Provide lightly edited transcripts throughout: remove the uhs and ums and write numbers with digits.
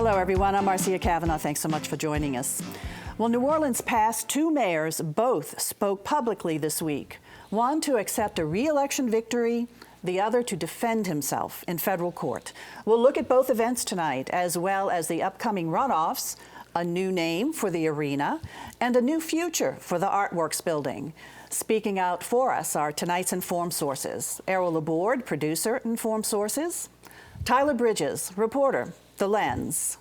Hello, everyone. I'm Marcia Kavanaugh. Thanks so much for joining us. Well, New Orleans' past two mayors both spoke publicly this week. One to accept a re-election victory, the other to defend himself in federal court. We'll look at both events tonight, as well as the upcoming runoffs, a new name for the arena, and a new future for the Artworks building. Speaking out for us are tonight's Informed Sources. Errol, Laborde, producer, Informed Sources. Tyler Bridges, reporter, The Lens.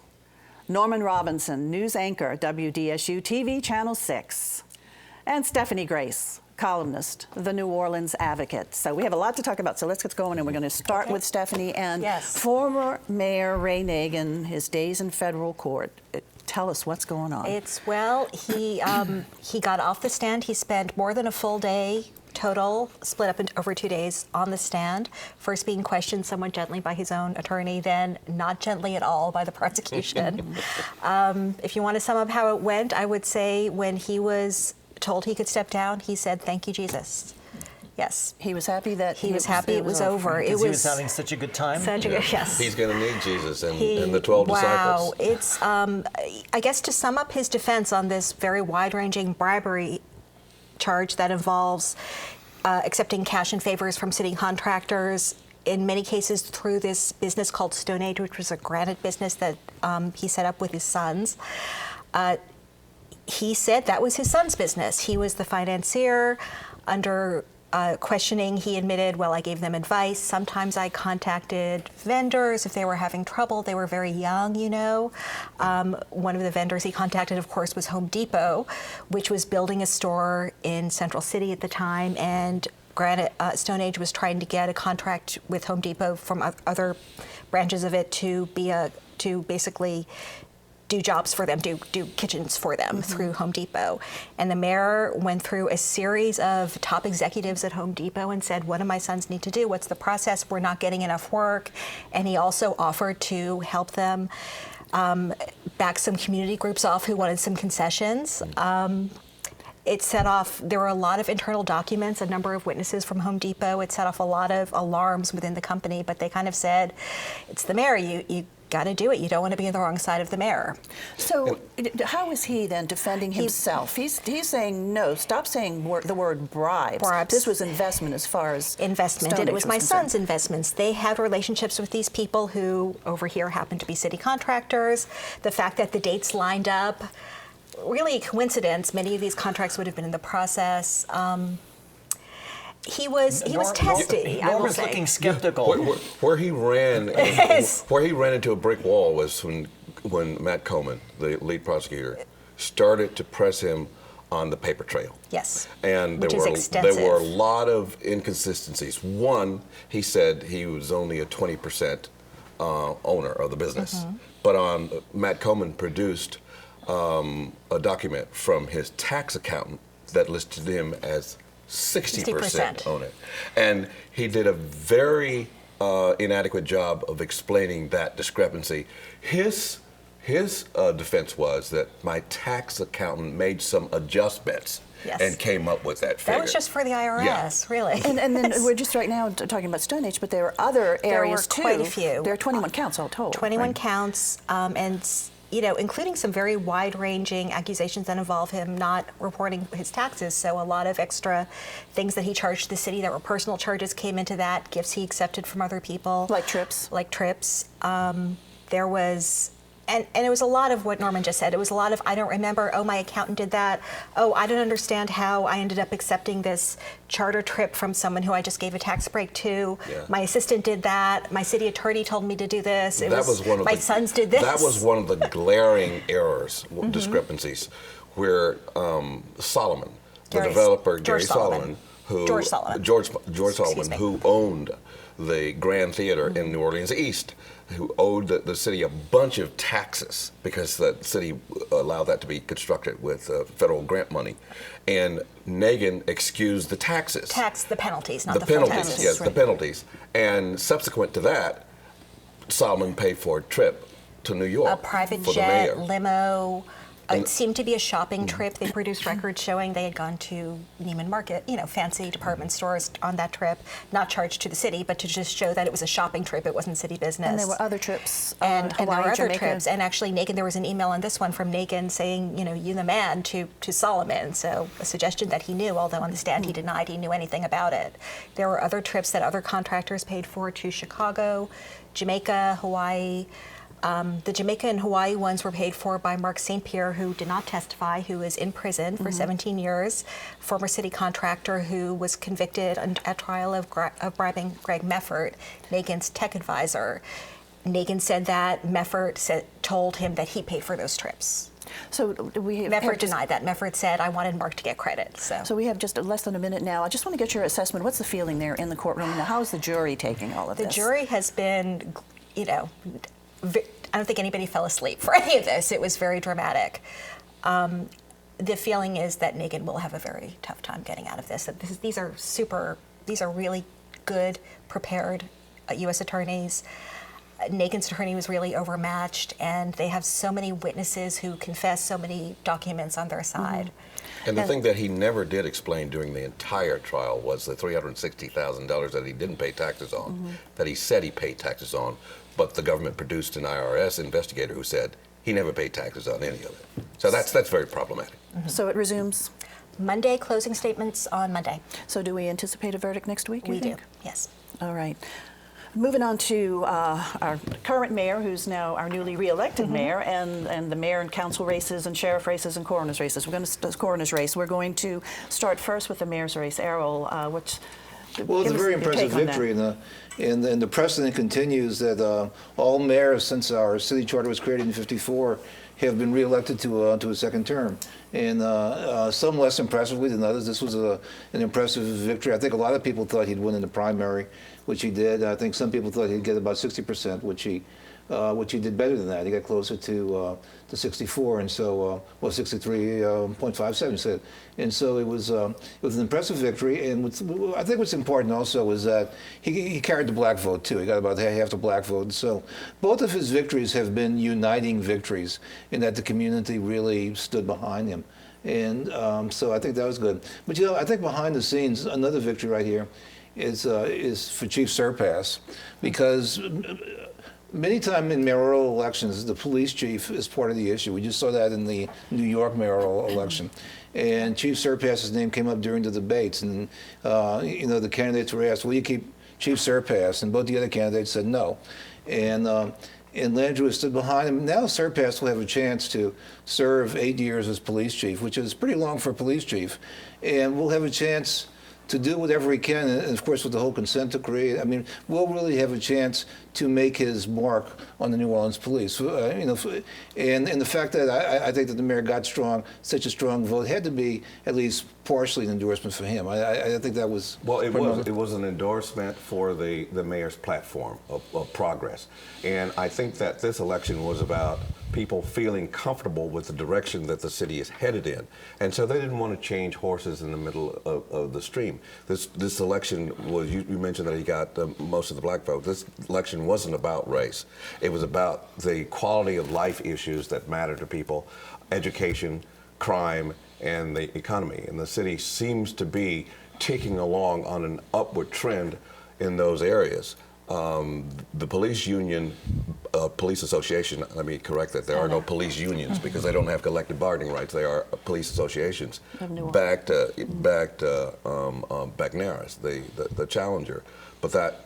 Norman Robinson, news anchor, WDSU TV Channel 6. And Stephanie Grace, columnist, The New Orleans Advocate. So we have a lot to talk about, so let's get going, and we're going to start with Stephanie and former Mayor Ray Nagin, his days in federal court. Tell us what's going on. He got off the stand. He spent more than a full day total, split up over 2 days on the stand. First being questioned somewhat gently by his own attorney, then not gently at all by the prosecution. If you want to sum up how it went, I would say when he was told he could step down, he said, "Thank you, Jesus." Yes. He was happy that it was over. He was having such a good time. Yes. He's going to need Jesus and the 12 disciples. Wow. It's, I guess to sum up his defense on this very wide-ranging bribery charge that involves accepting cash and favors from city contractors, in many cases through this business called Stone Age, which was a granite business that he set up with his sons. He said that was his son's business. He was the financier. Under questioning, he admitted, well, I gave them advice. Sometimes I contacted vendors if they were having trouble. They were very young, you know. One of the vendors he contacted, of course, was Home Depot, which was building a store in Central City at the time. And Stone Age was trying to get a contract with Home Depot from other branches of it to basically do jobs for them, do kitchens for them through Home Depot. And the mayor went through a series of top executives at Home Depot and said, what do my sons need to do? What's the process? We're not getting enough work. And he also offered to help them back some community groups off who wanted some concessions. It set off, there were a lot of internal documents, a number of witnesses from Home Depot. It set off a lot of alarms within the company, but they kind of said, it's the mayor, you got to do it. You don't want to be on the wrong side of the mayor. So how is he then defending himself? He's saying, no, stop saying the word bribes. This was investment as far as investment, and it was my son's investments. They had relationships with these people who over here happened to be city contractors. The fact that the dates lined up, really a coincidence. Many of these contracts would have been in the process. He was testy. I was looking skeptical. Where he ran into a brick wall was when Matt Coleman, the lead prosecutor, started to press him on the paper trail. Yes. And there were a lot of inconsistencies. One, he said he was only a 20% owner of the business, but Matt Coleman produced a document from his tax accountant that listed him as 60% owner. And he did a very inadequate job of explaining that discrepancy. His defense was that my tax accountant made some adjustments and came up with that figure. That was just for the IRS, really. And then we're just right now talking about Stone Age, but there are other areas too. There were quite a few. There are 21 counts all told. 21 counts, and including some very wide-ranging accusations that involve him not reporting his taxes. So a lot of extra things that he charged the city that were personal charges came into that, gifts he accepted from other people. Like trips. There was, and it was a lot of what Norman just said. It was a lot of, I don't remember, oh, my accountant did that. Oh, I don't understand how I ended up accepting this charter trip from someone who I just gave a tax break to. Yeah. My assistant did that. My city attorney told me to do this. My sons did this. That was one of the glaring errors, discrepancies, where Solomon, the developer, George Solomon, who owned the Grand Theater in New Orleans East, who owed the city a bunch of taxes because the city allowed that to be constructed with federal grant money. And Nagin excused the taxes. The penalties, not the full taxes. Yes, the penalties. And subsequent to that, Solomon paid for a trip to New York. A private jet, limo, It seemed to be a shopping trip. They produced records showing they had gone to Neiman Market, fancy department stores on that trip, not charged to the city, but to just show that it was a shopping trip. It wasn't city business. And there were other trips. And there Hawaii, were other Jamaica. trips. And actually, Nagin, there was an email on this one from Nagin saying, you the man to Solomon. So a suggestion that he knew, although on the stand he denied he knew anything about it. There were other trips that other contractors paid for to Chicago, Jamaica, Hawaii. The Jamaica and Hawaii ones were paid for by Mark St. Pierre, who did not testify, who is in prison for 17 years, former city contractor who was convicted at trial of bribing Greg Meffert, Nagin's tech advisor. Nagin said that Meffert told him that he paid for those trips. So Meffert denied that. Meffert said, I wanted Mark to get credit. So we have just less than a minute now. I just want to get your assessment. What's the feeling there in the courtroom? Now, how is the jury taking all of this? The jury has been, I don't think anybody fell asleep for any of this. It was very dramatic. The feeling is that Nagin will have a very tough time getting out of this. These are really good, prepared U.S. attorneys. Nagin's attorney was really overmatched, and they have so many witnesses who confess so many documents on their side. And the thing that he never did explain during the entire trial was the $360,000 that he didn't pay taxes on, that he said he paid taxes on, but the government produced an IRS investigator who said he never paid taxes on any of it. So that's very problematic. So it resumes? Monday, closing statements on Monday. So do we anticipate a verdict next week? We do, yes. All right. Moving on to our current mayor, who's now our newly re-elected mayor, and the mayor and council races and sheriff races and coroner's races. We're going to coroner's race. We're going to start first with the mayor's race. Errol, well, it's a very impressive victory, and the precedent continues that all mayors since our city charter was created in '54 have been re-elected to a second term, and some less impressively than others. This was an impressive victory. I think a lot of people thought he'd win in the primary, which he did. I think some people thought he'd get about 60%, which he did better than that. He got closer to 64, and so 63.57 said. And so it was an impressive victory. And I think what's important also was that he carried the black vote too. He got about half the black vote. And so both of his victories have been uniting victories in that the community really stood behind him. And so I think that was good. But I think behind the scenes, another victory right here is for Chief Surpass, because many times in mayoral elections, the police chief is part of the issue. We just saw that in the New York mayoral election. And Chief Surpass's name came up during the debates. And, the candidates were asked, will you keep Chief Surpass? And both the other candidates said no. And Landrieu stood behind him. Now Surpass will have a chance to serve 8 years as police chief, which is pretty long for a police chief. And we'll have a chance to do whatever he can, and of course with the whole consent decree, I mean, we'll really have a chance to make his mark on the New Orleans police. And the fact that I think that the mayor got such a strong vote had to be at least partially an endorsement for him. I think that was... Well, it was an endorsement for the mayor's platform of progress. And I think that this election was about people feeling comfortable with the direction that the city is headed in. And so they didn't want to change horses in the middle of the stream. This election was, you mentioned that he got most of the black vote. This election wasn't about race. It was about the quality of life issues that matter to people, education, crime, and the economy. And the city seems to be ticking along on an upward trend in those areas. The police union, police association, let me correct that, there are no police unions because they don't have collective bargaining rights. They are police associations backed Bagneris, the challenger. But that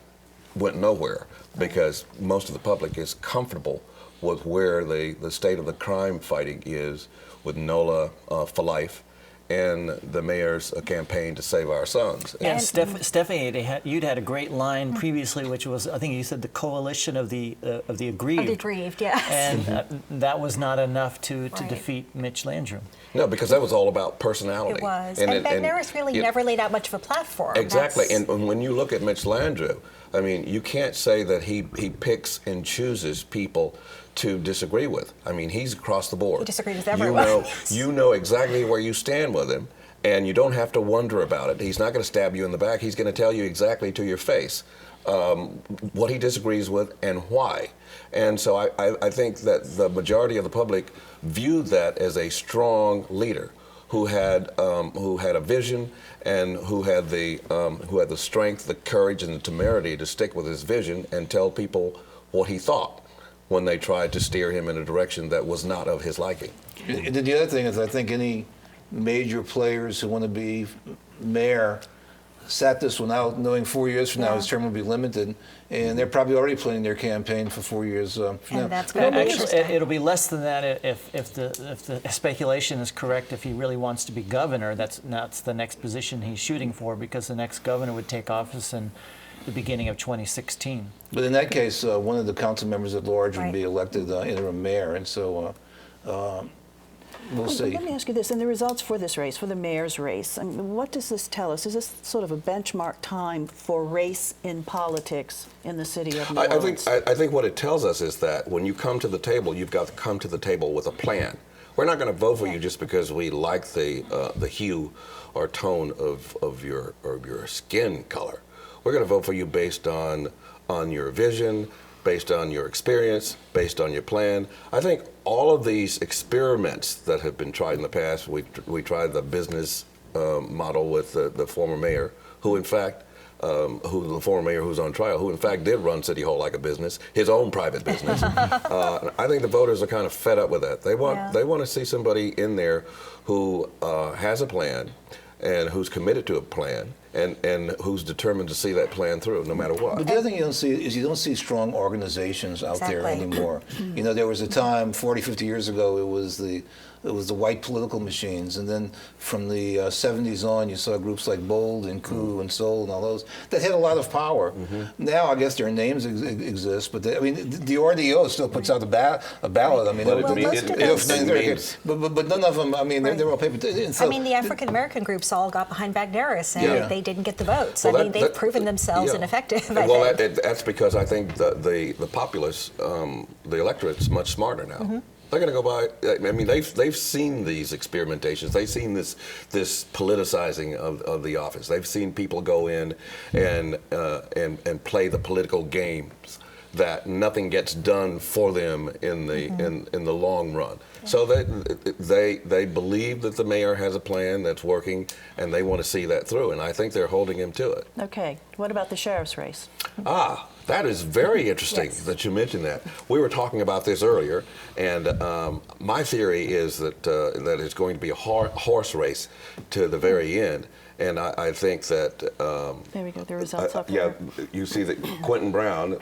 went nowhere because most of the public is comfortable with where the state of the crime fighting is with NOLA for life and the mayor's campaign to save our sons. Yeah, Stephanie, you'd had a great line previously, which was, I think you said, the coalition of the aggrieved. Of the aggrieved, yes. And that was not enough to defeat Mitch Landrieu. No, because that was all about personality. It was. And Bagneris really never laid out much of a platform. Exactly. And when you look at Mitch Landrieu, I mean, you can't say that he picks and chooses people to disagree with. I mean, he's across the board. He disagrees with everyone. You know exactly where you stand with him, and you don't have to wonder about it. He's not going to stab you in the back. He's going to tell you exactly to your face what he disagrees with and why. And so I think that the majority of the public viewed that as a strong leader who had a vision and who had the strength, the courage, and the temerity to stick with his vision and tell people what he thought when they tried to steer him in a direction that was not of his liking. And the other thing is, I think any major players who want to be mayor sat this one out, knowing 4 years from now his term will be limited, and they're probably already planning their campaign for 4 years from now. And that's going to be interesting. It'll be less than that if the speculation is correct. If he really wants to be governor, that's the next position he's shooting for, because the next governor would take office in the beginning of 2016. But in that case, one of the council members at large would be elected interim mayor, and so we'll see. Let me ask you this: in the results for this race, for the mayor's race, I mean, what does this tell us? Is this sort of a benchmark time for race in politics in the city of New Orleans? I think what it tells us is that when you come to the table, you've got to come to the table with a plan. We're not going to vote for you just because we like the hue or tone of your skin color. We're going to vote for you based on your vision, based on your experience, based on your plan. I think all of these experiments that have been tried in the past, we tried the business model with the former mayor, who in fact, the former mayor who's on trial, who in fact did run City Hall like a business, his own private business. I think the voters are kind of fed up with that. They want to see somebody in there who has a plan and who's committed to a plan, and who's determined to see that plan through no matter what. But the other thing you don't see is you don't see strong organizations out there anymore. You know, there was a time 40, 50 years ago, it was the white political machines, and then from the 70s on, you saw groups like Bold and Coup and Soul and all those that had a lot of power. Now, I guess their names exist, but I mean, the RDO still puts out a ballot. I mean, but none of them. I mean, they're all paper. So, I mean, the African American groups all got behind Bagneris, and they didn't get the votes. Well, I mean, they've proven themselves ineffective. Well, that's because I think the populace, the electorate's much smarter now. They're going to go by. I mean, they've seen these experimentations. They've seen this politicizing of the office. They've seen people go in and play the political games that nothing gets done for them in the long run. So they believe that the mayor has a plan that's working, and they want to see that through. And I think they're holding him to it. Okay. What about the sheriff's race? That is very interesting that you mentioned that. We were talking about this earlier, and my theory is that it's going to be a horse race to the very end. And I think that... there we go, the results up there. Yeah, you see that Quentin Brown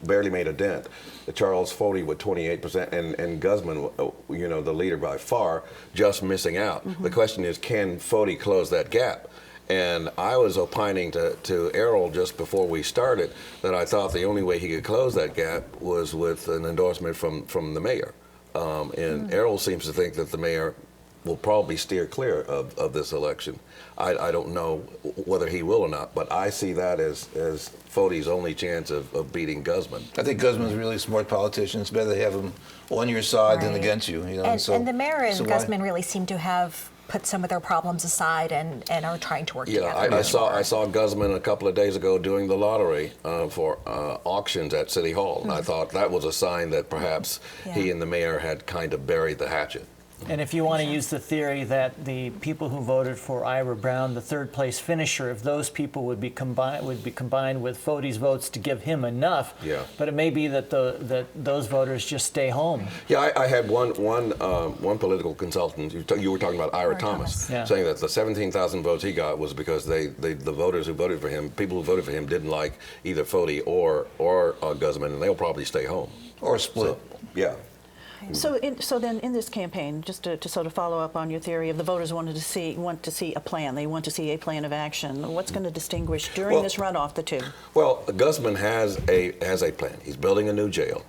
barely made a dent. Charles Fody with 28%, and Guzman, you know, the leader by far, just missing out. The question is, can Fody close that gap? And I was opining to Errol just before we started that I thought the only way he could close that gap was with an endorsement from the mayor. And Errol seems to think that the mayor will probably steer clear of this election. I don't know whether he will or not, but I see that as Fody's only chance of beating Guzman. I think Guzman's a really smart politician. It's better to have him on your side than against you. You know? And the mayor and Guzman really seem to have put some of their problems aside and are trying to work together. I saw Guzman a couple of days ago doing the lottery for auctions at City Hall, and I thought that was a sign that perhaps he and the mayor had kind of buried the hatchet. And if you want to use the theory that the people who voted for Ira Brown, the third place finisher, if those people would be combined with Fody's votes to give him enough, but it may be that those voters just stay home. Yeah, I had one political consultant. You were talking about Ira Thomas, saying that the 17,000 votes he got was because the voters who voted for him, people who voted for him, didn't like either Fody or Guzman, and they'll probably stay home or split. So, So then in this campaign, just to sort of follow up on your theory of the voters want to see a plan, they want to see a plan of action. What's going to distinguish during this runoff the two? Well, Guzman has a plan. He's building a new jail.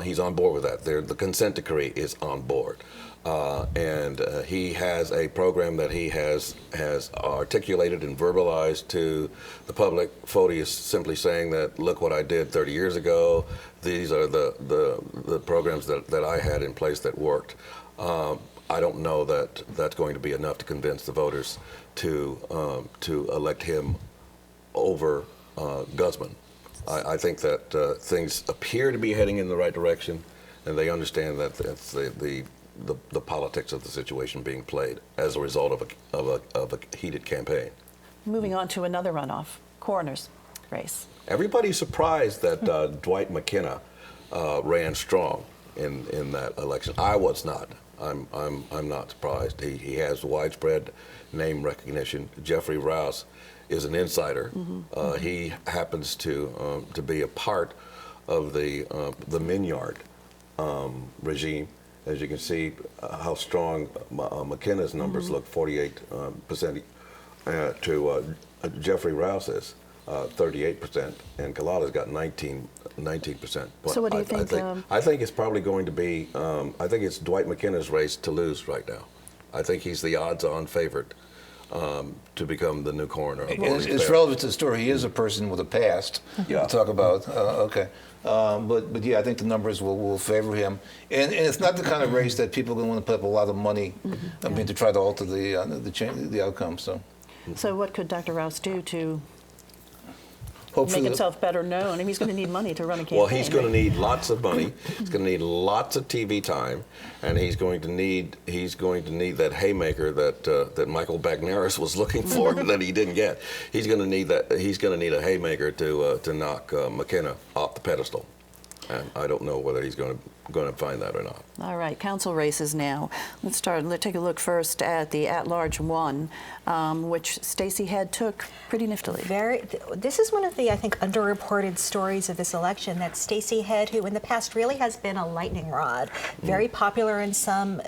He's on board with that. The consent decree is on board. And he has a program that he has articulated and verbalized to the public. Fody is simply saying that, look what I did 30 years ago. These are the programs that I had in place that worked. I don't know that that's going to be enough to convince the voters to elect him over Guzman. I think that things appear to be heading in the right direction, and they understand that it's the politics of the situation being played as a result of a heated campaign. Moving on to another runoff, coroner's race. Everybody's surprised that Dwight McKenna ran strong in that election. I was not. I'm not surprised. He has widespread name recognition. Jeffrey Rouse is an insider. He happens to be a part of the Minyard regime. As you can see, how strong McKenna's numbers look, 48% to Jeffrey Rouse's 38%, and Kalala's got 19%. So what do you think? I think it's probably going to be, I think it's Dwight McKenna's race to lose right now. I think he's the odds-on favorite to become the new coroner. It's relevant to the story. He is a person with a past to talk about. Okay. But yeah, I think the numbers will favor him. And it's not the kind of race that people are going to want to put up a lot of money to try to alter the outcome. So what could Dr. Rouse do to hopefully make himself better known? And he's going to need money to run a campaign. Well, he's going to need lots of money. He's going to need lots of TV time, and he's going to need that haymaker that Michael Bagneris was looking for that he didn't get. He's going to need that. He's going to need a haymaker to knock McKenna off the pedestal. And I don't know whether he's going to find that or not. All right, council races now. Let's take a look first at the at-large one, which Stacey Head took pretty niftily. This is one of the, I think, underreported stories of this election, that Stacey Head, who in the past really has been a lightning rod, very popular in some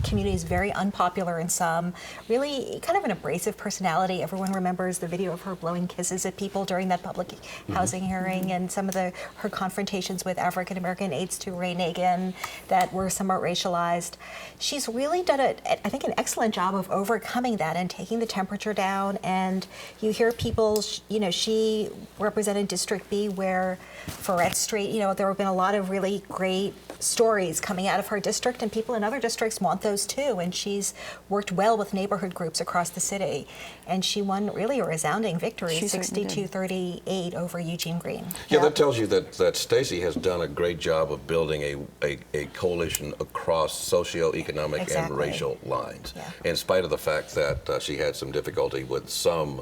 communities, very unpopular in some, really kind of an abrasive personality. Everyone remembers the video of her blowing kisses at people during that public housing hearing, and some of her confrontations with African American aides to Ray Nagin that were somewhat racialized. She's really done, I think, an excellent job of overcoming that and taking the temperature down. And you hear people, she represented District B, where Ferret Street, there have been a lot of really great stories coming out of her district, and people in other districts want those too. And she's worked well with neighborhood groups across the city, and she won really a resounding victory, 62-38 over Eugene Green. Yeah, that tells you that Stacey has done a great job of building a coalition across socioeconomic and racial lines, in spite of the fact that she had some difficulty with some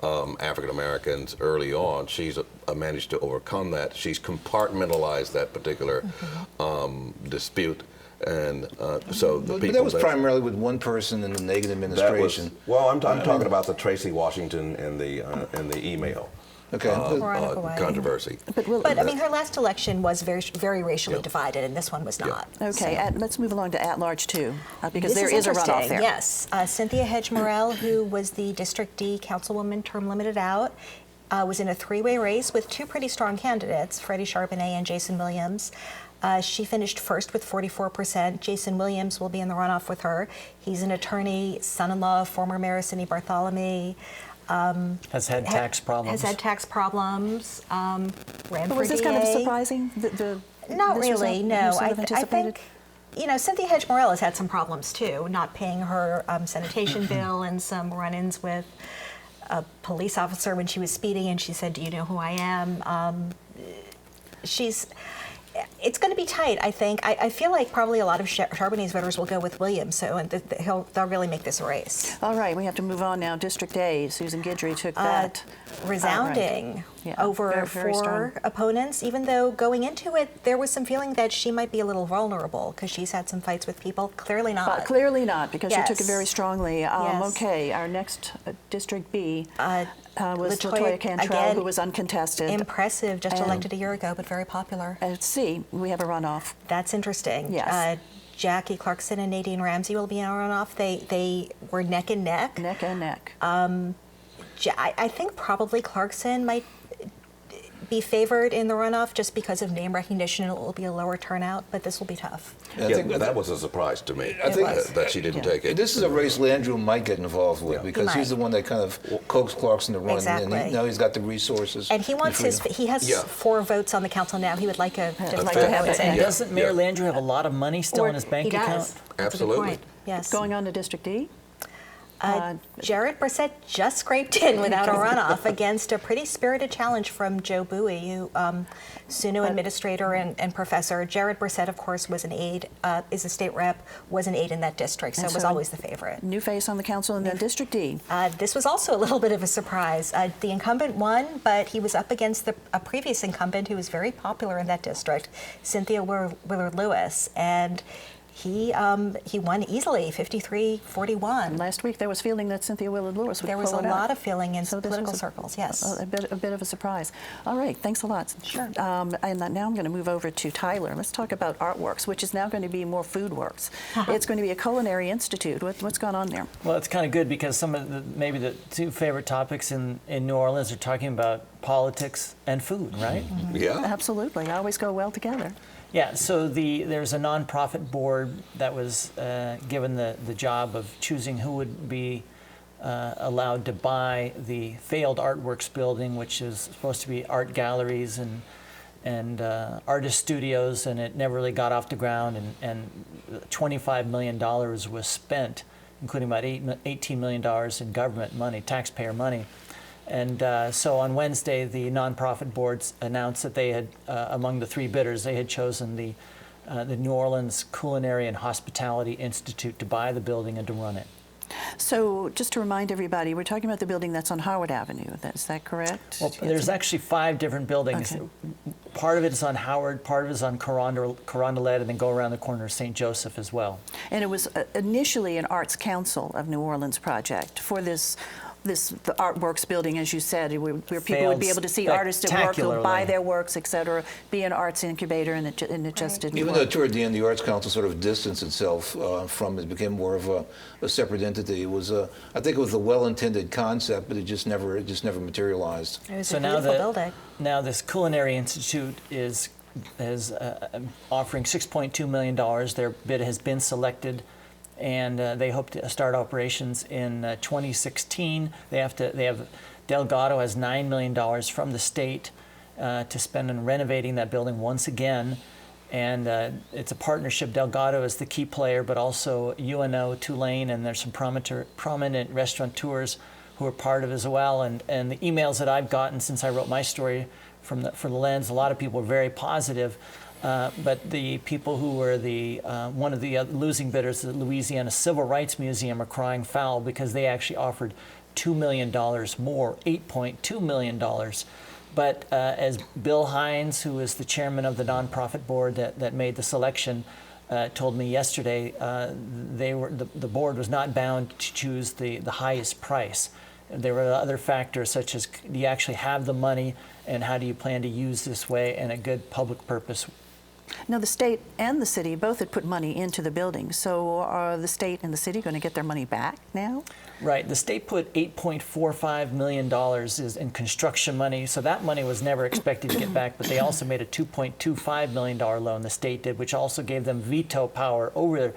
African Americans early on. She's managed to overcome that. She's compartmentalized that particular dispute, and so the people. But that was primarily with one person in the Nagin administration. I'm talking about the Tracy Washington and the email. Okay. Controversy. But I mean, her last election was very racially divided, and this one was not. Okay, So. Let's move along to at-large too, because there is is a runoff there. Yes, Cynthia Hedge Morrell, who was the District D councilwoman, term limited out, was in a three-way race with two pretty strong candidates, Freddie Charbonnet and Jason Williams. She finished first with 44%. Jason Williams will be in the runoff with her. He's an attorney, son-in-law of former Mayor Cindy Bartholomew. Has had tax problems. Ran for Was this DA. kind of surprising? Not really, no. I think, Cynthia Hedge Morrell has had some problems too, not paying her sanitation bill, and some run-ins with a police officer when she was speeding, and she said, "Do you know who I am?" It's going to be tight, I think. I feel like probably a lot of Charbonnet's voters will go with Williams, so they'll really make this a race. All right, we have to move on now. District A, Susan Guidry took that. Resounding over very four strong opponents, even though going into it, there was some feeling that she might be a little vulnerable because she's had some fights with people. Clearly not. Clearly not, because she took it very strongly. Yes. Okay, our next District B was Latoya Cantrell, again, who was uncontested. Impressive, just elected a year ago, but very popular. Let's see, we have a runoff. That's interesting. Yes. Jackie Clarkson and Nadine Ramsey will be in a runoff. They were neck and neck. Neck and neck. I think probably Clarkson might be favored in the runoff just because of name recognition. It will be a lower turnout, but this will be tough. I think that was a surprise to me. I think that she didn't take it. This is a race Landrieu might get involved with because he's the one that kind of coaxed Clarkson to run, Exactly. and now he's got the resources. And he wants he has 4 votes on the council now. He would like to have it. And doesn't Mayor Landrieu have a lot of money still in his bank account? That's Absolutely. a good point. Yes. Going on to District D? Jared Brissett just scraped in without a runoff against a pretty spirited challenge from Joe Bowie, who SUNY administrator and professor. Jared Brissett, of course, was an aide, is a state rep, was an aide in that district, so was always the favorite. New face on the council in District D. This was also a little bit of a surprise. The incumbent won, but he was up against a previous incumbent who was very popular in that district, Cynthia Willard Lewis, and he won easily, 53-41. Last week there was feeling that Cynthia Willard Lewis would There was a pull it lot out. of feeling in So this political was circles, yes. A bit of a surprise. All right, thanks a lot. Sure. And now I'm going to move over to Tyler. Let's talk about Artworks, which is now going to be more Foodworks. It's going to be a culinary institute. What's going on there? Well, it's kind of good because some of maybe the two favorite topics in New Orleans are talking about politics and food, right? Mm-hmm. Yeah. Absolutely. Always go well together. Yeah, so there's a nonprofit board that was given the job of choosing who would be allowed to buy the failed Artworks building, which is supposed to be art galleries and artist studios, and it never really got off the ground, and $25 million was spent, including about $18 million in government money, taxpayer money. And so on Wednesday, the nonprofit boards announced that they had, among the three bidders, they had chosen the New Orleans Culinary and Hospitality Institute to buy the building and to run it. So just to remind everybody, we're talking about the building that's on Howard Avenue. Is that correct? Well, there's actually 5 different buildings. Okay. Part of it is on Howard, part of it is on Carondelet, and then go around the corner of St. Joseph as well. And it was initially an Arts Council of New Orleans project for the Artworks building, as you said, where people would be able to see artists at work, who'll buy their works, et cetera, be an arts incubator, and it just didn't Even work. though toward the end the Arts Council sort of distanced itself from it, became more of a separate entity. It was, I think it was a well-intended concept, but it just never materialized. It was So a beautiful building. now this Culinary Institute is offering $6.2 million. Their bid has been selected, and they hope to start operations in 2016. Delgado has $9 million from the state to spend on renovating that building once again, and it's a partnership. Delgado is the key player, but also UNO, Tulane, and there's some prominent restaurateurs who are part of it as well. And the emails that I've gotten since I wrote my story for the Lens, a lot of people are very positive. But the people who were one of the losing bidders, the Louisiana Civil Rights Museum, are crying foul because they actually offered $2 million more, $8.2 million. But as Bill Hines, who is the chairman of the nonprofit board that made the selection, told me yesterday, the board was not bound to choose the highest price. There were other factors such as, do you actually have the money, and how do you plan to use this way in a good public purpose? Now, the state and the city both had put money into the building. So are the state and the city going to get their money back now? Right. The state put $8.45 million in construction money, so that money was never expected to get back, but they also made a $2.25 million loan, the state did, which also gave them veto power over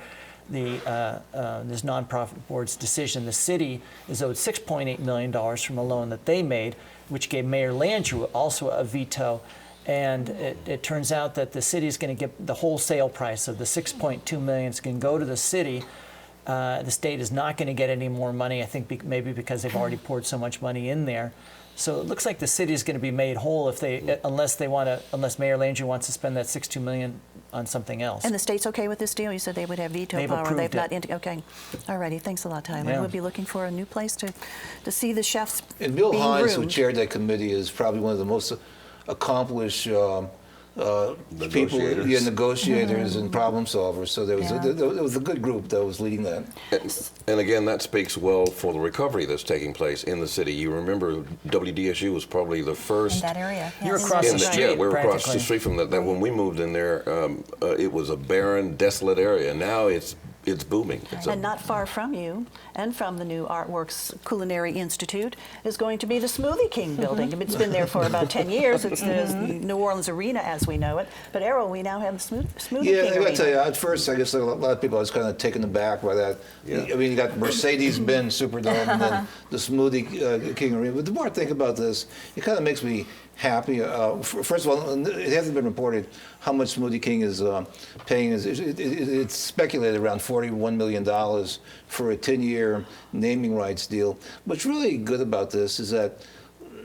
this nonprofit board's decision. The city is owed $6.8 million from a loan that they made, which gave Mayor Landrieu also a veto. And it turns out that the city is going to get the wholesale price of the $6.2 million. It's going to go to the city. The state is not going to get any more money, I think maybe because they've already poured so much money in there. So it looks like the city is going to be made whole unless Mayor Landrieu wants to spend that $6.2 million on something else. And the state's okay with this deal? You said they would have veto They've power. approved Okay. All righty. Thanks a lot, Tyler. Yeah. We'll be looking for a new place to see the chefs And Bill being Hines, who groomed. chaired that committee, is probably one of the most accomplished people, negotiators and problem solvers. So there was a good group that was leading that. And again, that speaks well for the recovery that's taking place in the city. You remember WDSU was probably the first. In that area. You're yes. across the street. Yeah, we were across the practically. street from that. When we moved in there, it was a barren, desolate area. Now it's booming. And not far from you, and from the new Artworks Culinary Institute, is going to be the Smoothie King building. It's been there for about 10 years. It's the New Orleans Arena as we know it. But Errol, we now have the Smoothie King Yeah, I got Arena. to tell you, at first, I guess a lot of people, I was kind of taken aback by that. Yeah. I mean, you got Mercedes-Benz Superdome and then the Smoothie King Arena. But the more I think about this, it kind of makes me happy. First of all, it hasn't been reported how much Smoothie King is paying. It's speculated around $41 million for a 10-year naming rights deal. What's really good about this is that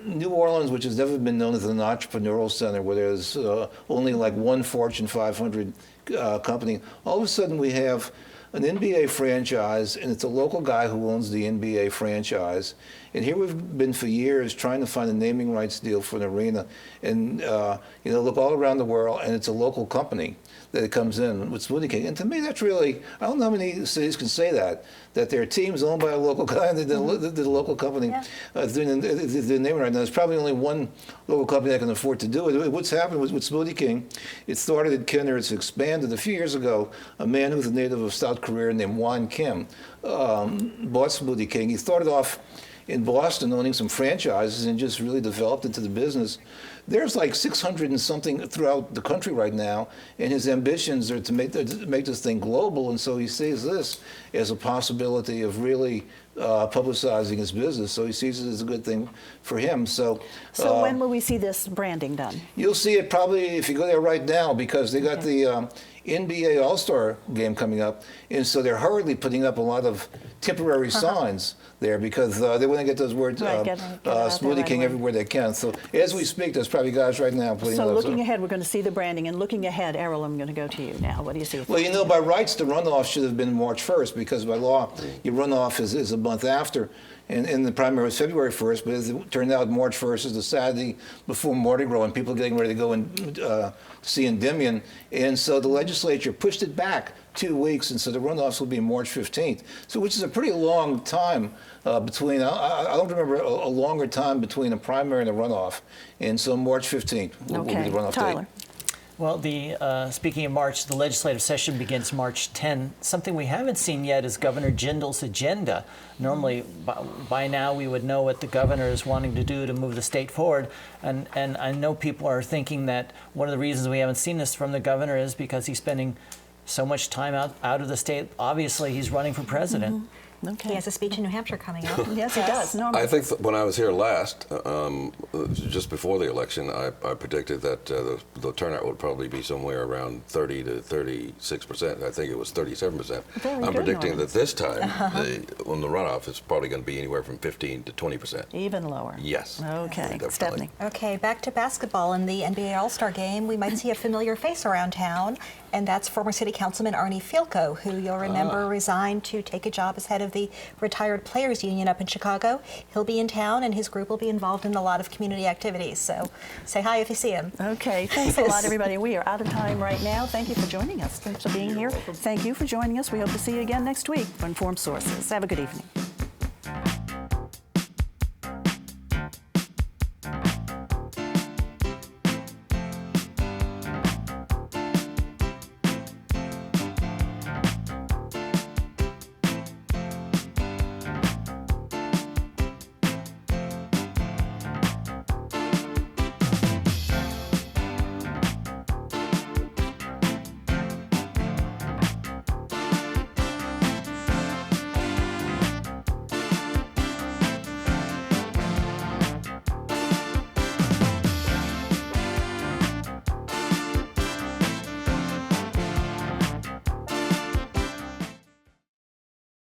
New Orleans, which has never been known as an entrepreneurial center, where there's only like one Fortune 500 company, all of a sudden we have an NBA franchise, and it's a local guy who owns the NBA franchise. And here we've been for years trying to find a naming rights deal for an arena, and look all around the world, and it's a local company that it comes in with Smoothie King. And to me, that's really, I don't know how many cities can say that their team's owned by a local guy, and the local company doing the naming right now. There's probably only one local company that can afford to do it. What's happened with Smoothie King, it started at Kenner, it's expanded. A few years ago, a man who's a native of South Korea named Wan Kim bought Smoothie King. He started off in Boston owning some franchises and just really developed into the business. There's like 600 and something throughout the country right now, and his ambitions are to make this thing global, and so he sees this as a possibility of really publicizing his business, so he sees it as a good thing for him. So when will we see this branding done? You'll see it probably if you go there right now, because they got the NBA All-Star game coming up, and so they're hurriedly putting up a lot of temporary signs there because they want to get those words Smoothie King everywhere they can. So as we speak, there's probably guys right now putting So those looking up. ahead, we're going to see the branding, and looking ahead, Errol, I'm going to go to you now. What do you see? Well, by rights, the runoff should have been March 1st because by law, your runoff is a month after. And the primary was February 1st, but as it turned out, March 1st is the Saturday before Mardi Gras, and people getting ready to go and see Endymion. And so the legislature pushed it back 2 weeks, and so the runoffs will be March 15th. So, which is a pretty long time between. I don't remember a longer time between a primary and a runoff. And so March 15th will be the runoff Tyler. date. Well, speaking of March, the legislative session begins March 10. Something we haven't seen yet is Governor Jindal's agenda. Normally, by now, we would know what the governor is wanting to do to move the state forward. And I know people are thinking that one of the reasons we haven't seen this from the governor is because he's spending so much time out of the state. Obviously, he's running for president. Mm-hmm. Okay. He has a speech in New Hampshire coming up. Yes, he does. I think when I was here last, just before the election, I predicted that the turnout would probably be somewhere around 30 to 36%. I think it was 37%. I'm predicting that this time, on the runoff, it's probably going to be anywhere from 15 to 20%. Even lower. Yes. Okay. Definitely. Stephanie. Okay, back to basketball. In the NBA All-Star Game, we might see a familiar face around town, and that's former City Councilman Arnie Fielkow, who you'll remember resigned to take a job as head of the Retired Players Union up in Chicago. He'll be in town, and his group will be involved in a lot of community activities. So say hi if you see him. Okay, thanks a lot, everybody. We are out of time right now. Thank you for joining us. Thanks for being here. Thank you for joining us. We hope to see you again next week for Informed Sources. Have a good evening.